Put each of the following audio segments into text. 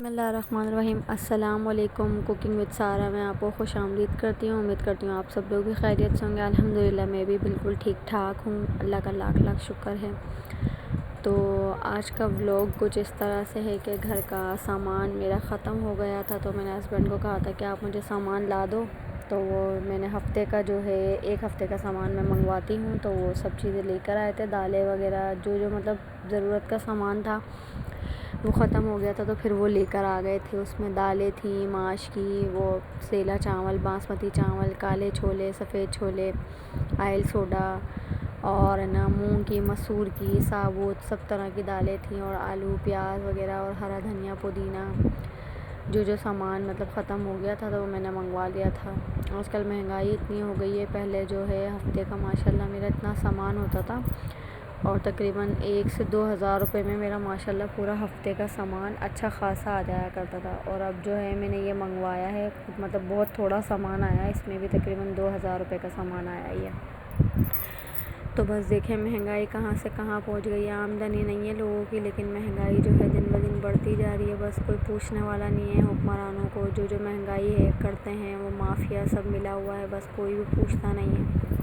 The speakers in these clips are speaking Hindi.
बिस्मिल्लाहिर्रहमानिर्रहीम। अस्सलाम वालेकुम। कुकिंग विद सारा में आपको खुश आमदीद करती हूँ। उम्मीद करती हूँ आप सब लोग भी खैरियत से होंगे। अल्हम्दुलिल्लाह मैं भी बिल्कुल ठीक ठाक हूँ, अल्लाह का लाख लाख शुक्र है। तो आज का व्लॉग कुछ इस तरह से है कि घर का सामान मेरा ख़त्म हो गया था, तो मैंने हस्बैंड को कहा था कि आप मुझे सामान ला दो। तो वो मैंने हफ़्ते का जो है 1 हफ़्ते का सामान मैं मंगवाती हूँ, तो वो सब चीज़ें लेकर आए थे। दालें वगैरह जो जो मतलब ज़रूरत का सामान था वो ख़त्म हो गया था, तो फिर वो लेकर आ गए थे। उसमें दालें थी, माश की, वो सेला चावल, बासमती चावल, काले छोले, सफ़ेद छोले, आयल सोडा और ना मूंग की, मसूर की, साबुत सब तरह की दालें थी, और आलू प्याज वगैरह और हरा धनिया पुदीना, जो जो सामान मतलब ख़त्म हो गया था तो वो मैंने मंगवा लिया था। आजकल महंगाई इतनी हो गई है, पहले जो है हफ़्ते का माशाल्लाह मेरा इतना सामान होता था और तकरीबन 1 से 2 हज़ार रुपये में मेरा माशाल्लाह पूरा हफ़्ते का सामान अच्छा ख़ासा आ जाया करता था। और अब जो है मैंने ये मंगवाया है, मतलब बहुत थोड़ा सामान आया है, इसमें भी तकरीबन 2 हज़ार रुपये का सामान आया ही है। तो बस देखें महंगाई कहाँ से कहाँ पहुँच गई है। आमदनी नहीं है लोगों की, लेकिन महंगाई जो है दिन ब दिन बढ़ती जा रही है। बस कोई पूछने वाला नहीं है हुक्मरानों को, जो जो महंगाई है करते हैं वो माफिया सब मिला हुआ है, बस कोई भी पूछता नहीं है।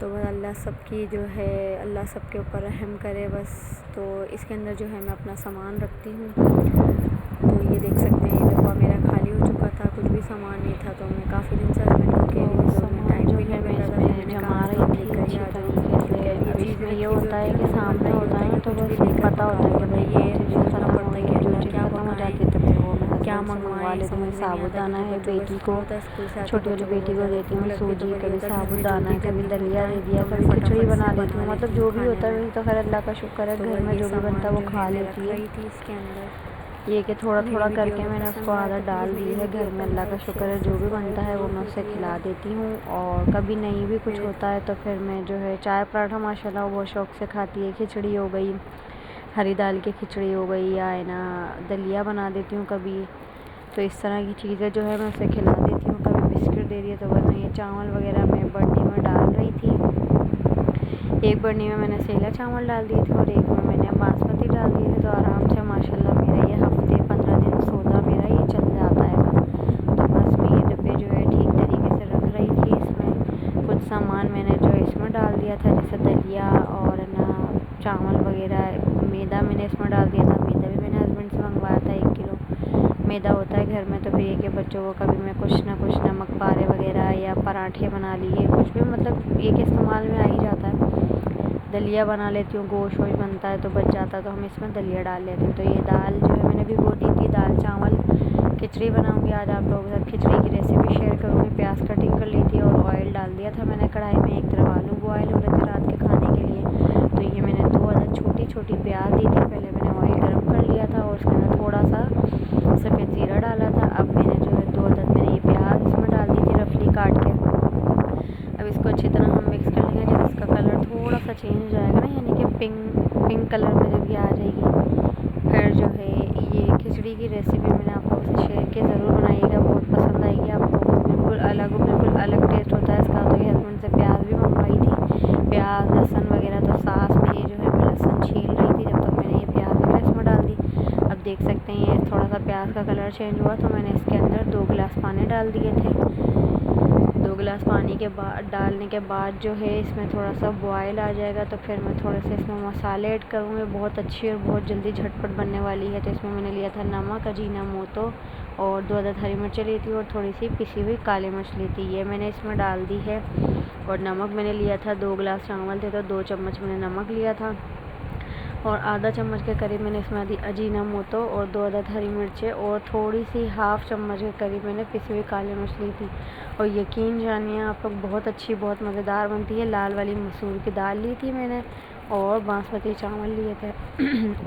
तो बस अल्लाह सबकी जो है अल्लाह सबके ऊपर रहम करे बस। तो इसके अंदर जो है मैं अपना सामान रखती हूँ। तो ये देख सकते हैं, ये डब्बा मेरा खाली हो चुका था, कुछ भी सामान नहीं था। तो मैं काफ़ी दिन से हस्बैंड को कह रही थी, मैं टाइम भी नहीं मिल रहा था, मैंने जमा रही थी अच्छी तरीके से। अब इसमें ये होता है कि सामने होता है तो बस पता होता है कि भाई ये चीज़ ख़त्म हो रही है, जो चीज़ ख़त्म हो जाती है तो फिर वो मैं क्या मंगवा लेती हूँ। साबुदाना है, बेटी को, छोटी वाली बेटी को देती हूँ सूजी, कभी साबुदाना है, कभी दलिया दे दिया, कभी खिचड़ी बना लेती हूँ। मतलब जो भी होता है वही, तो खैर अल्लाह का शुक्र है, घर में जो भी बनता है वो खा लेती है। ये कि थोड़ा थोड़ा करके मैंने उसको आदत डाल दी है। घर में अल्लाह का शुक्र है, जो भी बनता है वो मैं उससे खिला देती हूँ। और कभी नहीं भी कुछ होता है तो फिर मैं जो है चाय पराठा माशाल्लाह बहुत शौक़ से खाती है। खिचड़ी हो गई, हरी दाल की खिचड़ी हो गई, या है ना दलिया बना देती हूँ कभी। तो इस तरह की चीज़ें जो है मैं उसे खिला देती हूँ। कभी बिस्किट दे दिए, तो वरना ये चावल वगैरह मैं बर्नी में डाल रही थी। एक बर्नी में मैंने सेला चावल डाल दिए थे और एक में मैंने बासमती डाल दिए थे। तो आराम से माशाल्लाह मेरा ये हफ़्ते 15 दिन सौदा मेरा ये चल जाता है। तो बस मैं ये डब्बे जो है ठीक तरीके से रख रही थी। इसमें कुछ सामान मैंने जो इसमें डाल दिया था, जैसे दलिया और ना चावल वगैरह। मैदा मैंने इसमें डाल दिया था, मैदा भी मैंने हस्बैंड से मंगवाया था। 1 किलो मैदा होता है घर में, तो फिर एक बच्चों को कभी मैं कुछ ना कुछ नमक पारे वगैरह या पराठे बना लिए, कुछ भी मतलब एक इस्तेमाल में आ ही जाता है। दलिया बना लेती हूँ, गोश्त वोश्त बनता है तो बच जाता है तो हम इसमें दलिया डाल लेते हैं। तो ये दाल जो है मैंने भिगो दी थी, दाल चावल खिचड़ी बनाऊँगी आज आप लोगों के साथ। खिचड़ी की रेसिपी शेयर करूँगी। प्याज कटिंग कर ली थी और ऑयल डाल दिया था मैंने कढ़ाई में। एक तरफ आलू बॉयल हो रहे थे रात के खाने के लिए, तो ये मैंने 2 अदद छोटी छोटी प्याज दी थी। पहले मैंने ऑयल गर्म कर लिया था और उसके अंदर थोड़ा सा सफ़ेद ज़ीरा डाला था। अब मैंने जो है 2 अदद मैंने ये प्याज इसमें डाल दी थी रफली काट के। अब इसको अच्छी तरह हम मिक्स कर लेंगे। जब इसका कलर थोड़ा सा चेंज हो जाएगा ना, यानी कि पिंक कलर में जब ये आ जाएगी, फिर जो है ये खिचड़ी की रेसिपी मैंने आप लोगों से शेयर की, ज़रूर बनाइएगा, बहुत पसंद आएगी आपको। बिल्कुल अलग टेस्ट होता है इसका। तो ये हस्बैंड से प्याज भी मंगवाई थी, प्याज लहसुन वगैरह। तो सास में ये जो है मैं लहसुन छील रही थी जब तक मैंने ये प्याज वगैरह इसमें डाल दी। अब देख सकते हैं ये थोड़ा सा प्याज का कलर चेंज हुआ, तो मैंने इसके अंदर 2 गिलास पानी डाल दिए थे। 2 गिलास पानी के बाद डालने के बाद जो है इसमें थोड़ा सा बॉयल आ जाएगा, तो फिर मैं थोड़े से इसमें मसाले ऐड करूँगी। बहुत अच्छी और बहुत जल्दी झटपट बनने वाली है। तो इसमें मैंने लिया था नमक, अजीना मोटो, और 2 अदद हरी मिर्चें ली थी, और थोड़ी सी पिसी हुई काली मिर्च ली थी, ये मैंने इसमें डाल दी है। और नमक मैंने लिया था, 2 गिलास चावल थे तो 2 चम्मच मैंने नमक लिया था, और आधा चम्मच के करीब मैंने इसमें अजीना मोटो और 2 अदद हरी मिर्चें और थोड़ी सी हाफ़ चम्मच के करीब मैंने पिसी हुई काली मिर्च ली थी। और यकीन जानिए आप लोग, बहुत अच्छी बहुत मज़ेदार बनती है। लाल वाली मसूर की दाल ली थी मैंने और बासमती चावल लिए थे।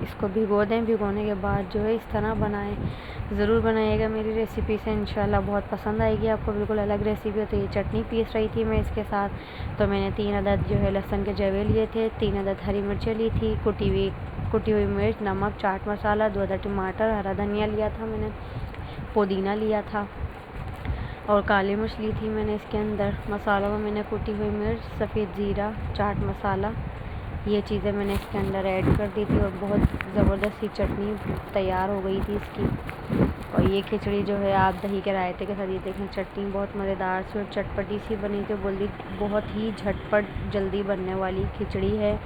इसको भिगो दें, भिगोने के बाद जो है इस तरह बनाएं। ज़रूर बनाइएगा मेरी रेसिपी से, इंशाल्लाह बहुत पसंद आएगी आपको। बिल्कुल अलग रेसिपी होती है। ये चटनी पीस रही थी मैं इसके साथ, तो मैंने 3 अदद जो है लहसुन के जवे लिए थे, 3 अदद हरी मिर्चें ली थी, कुटी हुई मिर्च, नमक, चाट मसाला, 2 अदद टमाटर, हरा धनिया लिया था मैंने, पुदीना लिया था और काली मिर्च ली थी मैंने। इसके अंदर मसालों में मैंने कुटी हुई मिर्च, सफ़ेद ज़ीरा, चाट मसाला, ये चीज़ें मैंने इसके अंदर ऐड कर दी थी और बहुत ज़बरदस्त सी चटनी तैयार हो गई थी इसकी। और ये खिचड़ी जो है आप दही के रायते के साथ, ये देखें चटनी बहुत मज़ेदार सी और चटपटी सी बनी थी। बोली बहुत ही झटपट जल्दी बनने वाली खिचड़ी है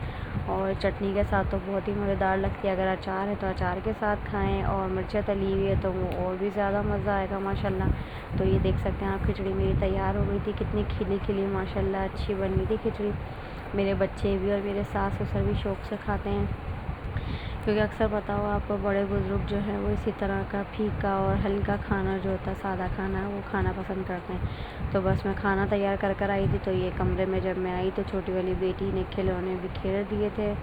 और चटनी के साथ तो बहुत ही मज़ेदार लगती है। अगर अचार है तो अचार के साथ खाएं और मिर्चें तली हुई है तो वो और भी ज़्यादा मज़ा आएगा माशाल्लाह। तो ये देख सकते हैं आप, खिचड़ी मेरी तैयार हो गई थी। कितनी खिली खिली माशाल्लाह अच्छी बनी थी खिचड़ी। मेरे बच्चे भी और मेरे सास ससुर भी शौक़ से खाते हैं, क्योंकि अक्सर पता हो आपको बड़े बुज़ुर्ग जो हैं वो इसी तरह का फीका और हल्का खाना जो होता है, सादा खाना, वो खाना पसंद करते हैं। तो बस मैं खाना तैयार कर आई थी। तो ये कमरे में जब मैं आई तो छोटी वाली बेटी ने खिलौने बिखेर दिए थे,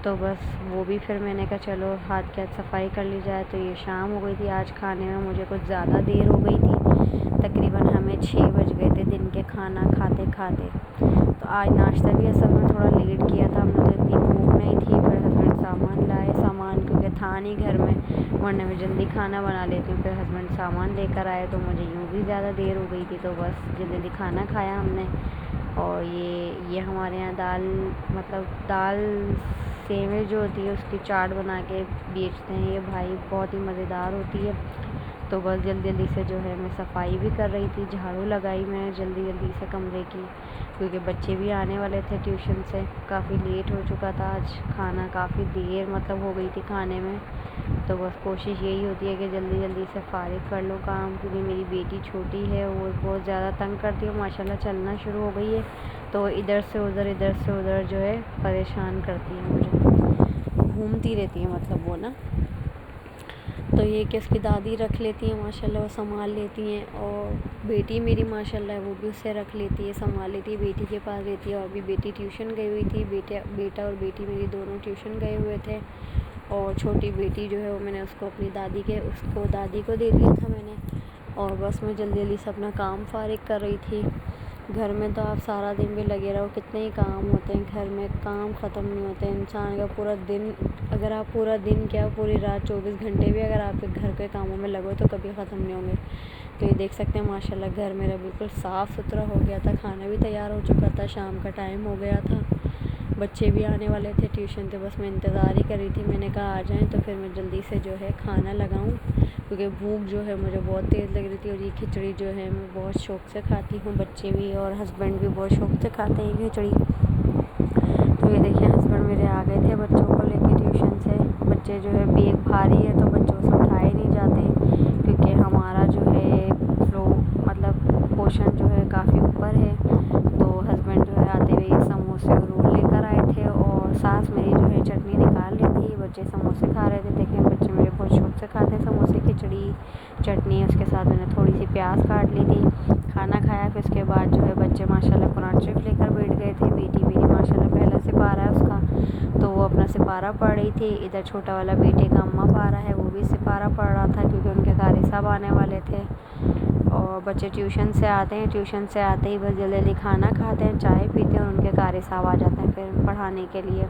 तो बस वो भी फिर मैंने कहा चलो हाथ के हाथ सफाई कर ली जाए। तो ये शाम हो गई थी। आज खाने में मुझे कुछ ज़्यादा देर हो गई थी, तकरीबन हमें 6 बज गए थे दिन के खाना खाते खाते। तो आज नाश्ता भी असल में थोड़ा लेट किया था हमने, तो इतनी भूख नहीं थी। फिर हस्बैंड सामान लाए, सामान क्योंकि था नहीं घर में, वरना मैं जल्दी खाना बना लेती हूँ। फिर हस्बैंड सामान लेकर आए तो मुझे यूँ भी ज़्यादा देर हो गई थी। तो बस जल्दी खाना खाया हमने। और ये हमारे यहाँ दाल, मतलब दाल सेवई जो होती है उसकी चाट बना के बेचते हैं ये भाई, बहुत ही मज़ेदार होती है। तो बस जल्दी से जो है मैं सफाई भी कर रही थी, झाड़ू लगाई मैंने जल्दी से कमरे की, क्योंकि बच्चे भी आने वाले थे ट्यूशन से। काफ़ी लेट हो चुका था आज, खाना काफ़ी देर मतलब हो गई थी खाने में। तो बस कोशिश यही होती है कि जल्दी से फ़ारिग कर लो काम, क्योंकि मेरी बेटी छोटी है, वो बहुत ज़्यादा तंग करती है। माशाल्लाह चलना शुरू हो गई है, तो इधर से उधर जो है परेशान करती है, मुझे घूमती रहती है मतलब वो ना। तो ये कि उसकी दादी रख लेती है माशाल्लाह, वो संभाल लेती हैं। और बेटी मेरी माशाल्लाह वो भी उससे रख लेती है, संभाल लेती है, बेटी के पास रहती है। और अभी बेटी ट्यूशन गई हुई थी, बेटा और बेटी मेरी दोनों ट्यूशन गए हुए थे। और छोटी बेटी जो है वो मैंने उसको अपनी दादी को दे दिया था मैंने। और बस मैं जल्दी से अपना काम फ़ारिग कर रही थी। घर में तो आप सारा दिन भी लगे रहो, कितने ही काम होते हैं घर में, काम ख़त्म नहीं होते। इंसान का पूरा दिन, अगर आप पूरा दिन क्या पूरी रात 24 घंटे भी अगर आपके घर के कामों में लगो तो कभी ख़त्म नहीं होंगे। तो ये देख सकते हैं माशाल्लाह घर मेरा बिल्कुल साफ़ सुथरा हो गया था, खाना भी तैयार हो चुका था, शाम का टाइम हो गया था, बच्चे भी आने वाले थे ट्यूशन से। बस मैं इंतज़ार ही कर रही थी, मैंने कहा आ जाएँ तो फिर मैं जल्दी से जो है खाना लगाऊँ, क्योंकि भूख जो है मुझे बहुत तेज़ लग रही थी। और ये खिचड़ी जो है मैं बहुत शौक़ से खाती हूँ, बच्चे भी और हस्बैंड भी बहुत शौक़ से खाते हैं खिचड़ी। तो ये देखिए हस्बैंड मेरे आ गए थे बच्चों को लेके ट्यूशन से। बच्चे जो है बैग भारी है तो बच्चों से उठाए नहीं जाते, क्योंकि हमारा जो है फ्लो मतलब पोर्शन जो है काफ़ी ऊपर है। तो हस्बैंड जो है आते हुए समोसे और रोल लेकर आए थे, और सास मेरी जो है चटनी निकाल रही थी, बच्चे समोसे खा रहे थे। देखें बच्चे मेरे बहुत शौक़ से खाते हैं समोसे, खिचड़ी, चटनी, उसके साथ मैंने थोड़ी सी प्याज काट ली थी। खाना खाया, फिर उसके बाद जो है बच्चे माशाल्लाह कुरान शरीफ लेकर बैठ गए थे। बेटी मेरी माशाल्लाह पहला सिपारा है उसका, तो वो अपना सिपारा पढ़ रही थी। इधर छोटा वाला बेटे का अम्मा पारा है, वो भी सिपारा पढ़ रहा था, क्योंकि उनके कारी साहब आने वाले थे। और बच्चे ट्यूशन से आते हैं, ट्यूशन से आते ही बस जल्दी खाना खाते हैं, चाय पीते हैं, और उनके कारी साहब आ जाते हैं फिर पढ़ाने के लिए।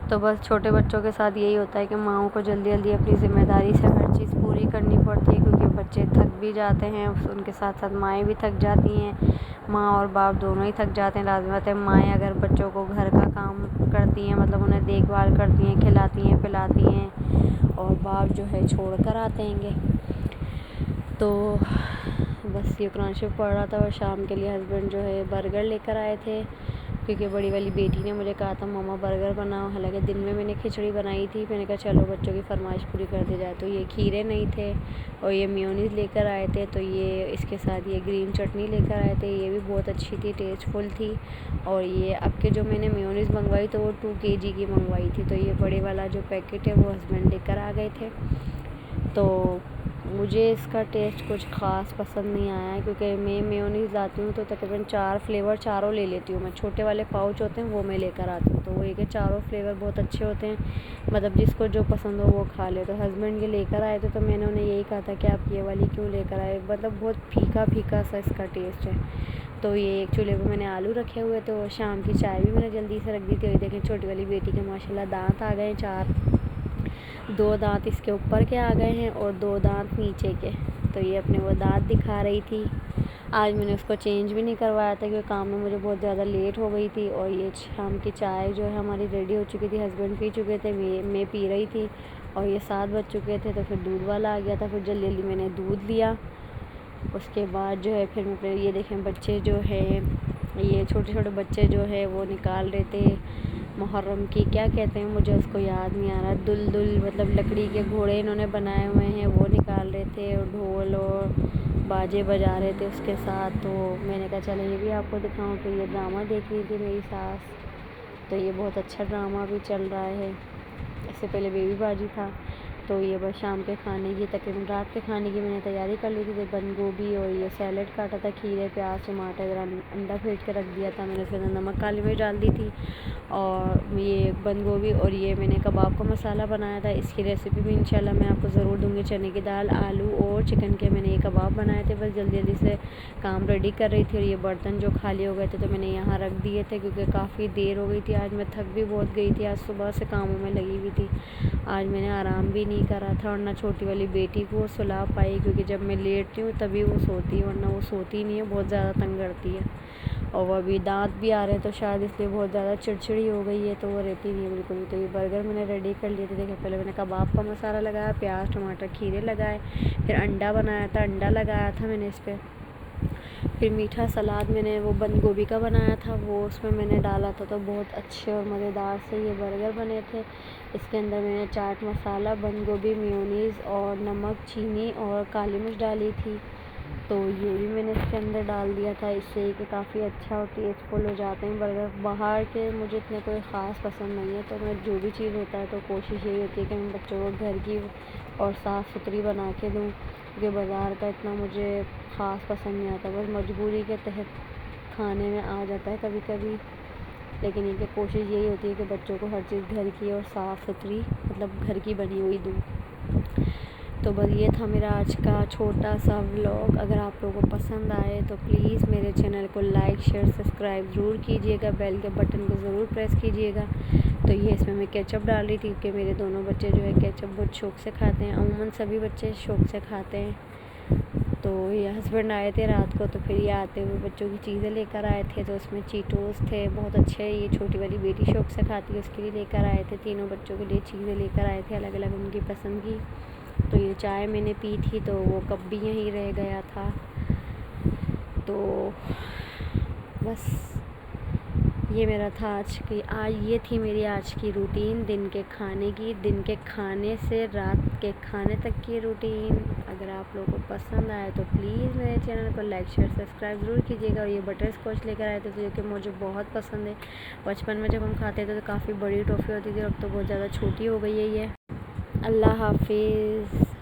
तो बस छोटे बच्चों के साथ यही होता है कि माँओं को जल्दी अपनी ज़िम्मेदारी से हर चीज़ पूरी करनी पड़ती है, क्योंकि बच्चे थक भी जाते हैं, उनके साथ साथ माएँ भी थक जाती हैं। माँ और बाप दोनों ही थक जाते हैं। लाज़िम बात है, माएँ अगर बच्चों को घर का काम करती हैं, मतलब उन्हें देखभाल करती हैं, खिलाती हैं, पिलाती हैं, और बाप जो है छोड़ कर आते हैंगे। तो बस ये कुरान शरीफ पढ़ रहा था, और शाम के लिए हस्बैंड जो है बर्गर लेकर आए थे, क्योंकि बड़ी वाली बेटी ने मुझे कहा था मम्मा बर्गर बनाओ। हालांकि दिन में मैंने खिचड़ी बनाई थी, मैंने कहा चलो बच्चों की फरमाइश पूरी कर दी जाए। तो ये खीरे नहीं थे, और ये मेयोनीज़ लेकर आए थे, तो ये इसके साथ ये ग्रीन चटनी लेकर आए थे, ये भी बहुत अच्छी थी, टेस्टफुल थी। और ये अब के जो मैंने मेयोनीज़ मंगवाई तो वो 2 kg की मंगवाई थी, तो ये बड़े वाला जो पैकेट है वो हस्बैंड लेकर आ गए थे। तो मुझे इसका टेस्ट कुछ ख़ास पसंद नहीं आया है, क्योंकि मैं मेयोनीज़ लाती हूँ तो तकरीबन 4 फ्लेवर चारों ले लेती हूँ मैं। छोटे वाले पाउच होते हैं वो मैं लेकर आती हूँ, तो वो ये कि चारों फ्लेवर बहुत अच्छे होते हैं, मतलब जिसको जो पसंद हो वो खा ले। तो हस्बैंड ये लेकर आए थे, तो मैंने उन्हें यही कहा था कि आप ये वाली क्यों लेकर आए, मतलब बहुत फीका सा इसका टेस्ट है। तो ये एक चूल्हे पर मैंने आलू रखे हुए थे, और शाम की चाय भी मैंने जल्दी से रख दी थी। और देखें छोटी वाली बेटी के माशाल्लाह दाँत आ गए 4, 2 दांत इसके ऊपर के आ गए हैं और 2 दांत नीचे के। तो ये अपने वो दांत दिखा रही थी, आज मैंने उसको चेंज भी नहीं करवाया था क्योंकि काम में मुझे बहुत ज़्यादा लेट हो गई थी। और ये शाम की चाय जो है हमारी रेडी हो चुकी थी, हस्बैंड पी चुके थे, मैं पी रही थी और ये 7 बज चुके थे। तो फिर दूध वाला आ गया था, फिर जल्दी जल्दी मैंने दूध लिया। उसके बाद जो है फिर मैं ये देखें बच्चे जो है, ये छोटे छोटे बच्चे जो है वो निकाल रहे थे मुहर्रम की, क्या कहते हैं मुझे उसको याद नहीं आ रहा, दुल मतलब लकड़ी के घोड़े इन्होंने बनाए हुए हैं, वो निकाल रहे थे और ढोल और बाजे बजा रहे थे उसके साथ। तो मैंने कहा चलो ये भी आपको दिखाऊं। तो ये ड्रामा देख रही थी मेरी सास, तो ये बहुत अच्छा ड्रामा भी चल रहा है। इससे पहले बेबी बाजी था। तो ये बस शाम के खाने की, तकरीबन रात के खाने की मैंने तैयारी कर ली थी। तो बंद गोभी और ये सैलड काटा था, खीरे प्याज टमाटर, अंडा फेंट के रख दिया था मैंने, उसके अंदर नमक काली मिर्च डाल दी थी। और ये बंद गोभी और ये मैंने कबाब का मसाला बनाया था। इसकी रेसिपी भी इंशाल्लाह मैं आपको ज़रूर दूँगी। चने की दाल, आलू और चिकन के मैंने ये कबाब बनाए थे। बस जल्दी जल्दी से काम रेडी कर रही थी। और ये बर्तन जो खाली हो गए थे तो मैंने यहाँ रख दिए थे क्योंकि काफ़ी देर हो गई थी। आज मैं थक भी बहुत गई थी, आज सुबह से कामों में लगी हुई थी। आज मैंने आराम भी नहीं करा था और ना छोटी वाली बेटी को सुला पाई क्योंकि जब मैं लेटती हूँ तभी वो सोती है, वरना वो सोती नहीं है, बहुत ज़्यादा तंग करती है। और वो अभी दांत भी आ रहे हैं तो शायद इसलिए बहुत ज़्यादा चिड़चिड़ी हो गई है, तो वो रहती नहीं है बिल्कुल भी। तो ये बर्गर मैंने रेडी कर लिए थे। देखिए पहले मैंने कबाब का मसाला लगाया, प्याज टमाटर खीरे लगाए, फिर अंडा बनाया था, अंडा लगाया था मैंने इस पर। फिर मीठा सलाद मैंने वो बंद गोभी का बनाया था, वो उसमें मैंने डाला था। तो बहुत अच्छे और मज़ेदार से ये बर्गर बने थे। इसके अंदर मैंने चाट मसाला, बंद गोभी, मेयोनीज़ और नमक, चीनी और काली मिर्च डाली थी। तो ये भी मैंने इसके अंदर डाल दिया था, इससे कि काफ़ी अच्छा और टेस्टफुल हो जाते हैं बर्गर। बाहर के मुझे इतने कोई ख़ास पसंद नहीं है, तो मैं जो भी चीज़ होता है तो कोशिश यही होती है कि मैं बच्चों को घर की और साफ़ सुथरी बना के दूँ, क्योंकि बाज़ार का इतना मुझे ख़ास पसंद नहीं आता। बस मजबूरी के तहत खाने में आ जाता है कभी कभी, लेकिन इनकी कोशिश यही होती है कि बच्चों को हर चीज़ घर की और साफ़ सुथरी मतलब घर की बनी हुई दूँ। तो बस ये था मेरा आज का छोटा सा व्लॉग। अगर आप लोगों को पसंद आए तो प्लीज़ मेरे चैनल को लाइक शेयर सब्सक्राइब ज़रूर कीजिएगा, बेल के बटन को ज़रूर प्रेस कीजिएगा। तो ये इसमें मैं केचप डाल रही थी क्योंकि मेरे दोनों बच्चे जो है केचप बहुत शौक़ से खाते हैं, अमूमन सभी बच्चे शौक़ से खाते हैं। तो ये हस्बैंड आए थे रात को, तो फिर ये आते हुए बच्चों की चीज़ें लेकर आए थे। तो उसमें चीटोस थे बहुत अच्छे, ये छोटी वाली बेटी शौक़ से खाती है, उसके लिए लेकर आए थे। तीनों बच्चों के लिए चीज़ें लेकर आए थे अलग अलग उनकी पसंद की। तो ये चाय मैंने पी थी तो वो कप भी यहीं रह गया था। तो बस ये मेरा था ये थी मेरी आज की रूटीन दिन के खाने की, दिन के खाने से रात के खाने तक की रूटीन। अगर आप लोगों को पसंद आए तो प्लीज़ मेरे चैनल को लाइक शेयर सब्सक्राइब ज़रूर कीजिएगा। और ये बटर स्कॉच लेकर आए थे तो जो कि मुझे बहुत पसंद है। बचपन में जब हम खाते थे तो काफ़ी बड़ी टॉफ़ी होती थी, अब तो बहुत ज़्यादा छोटी हो गई है ये। अल्लाह हाफिज़।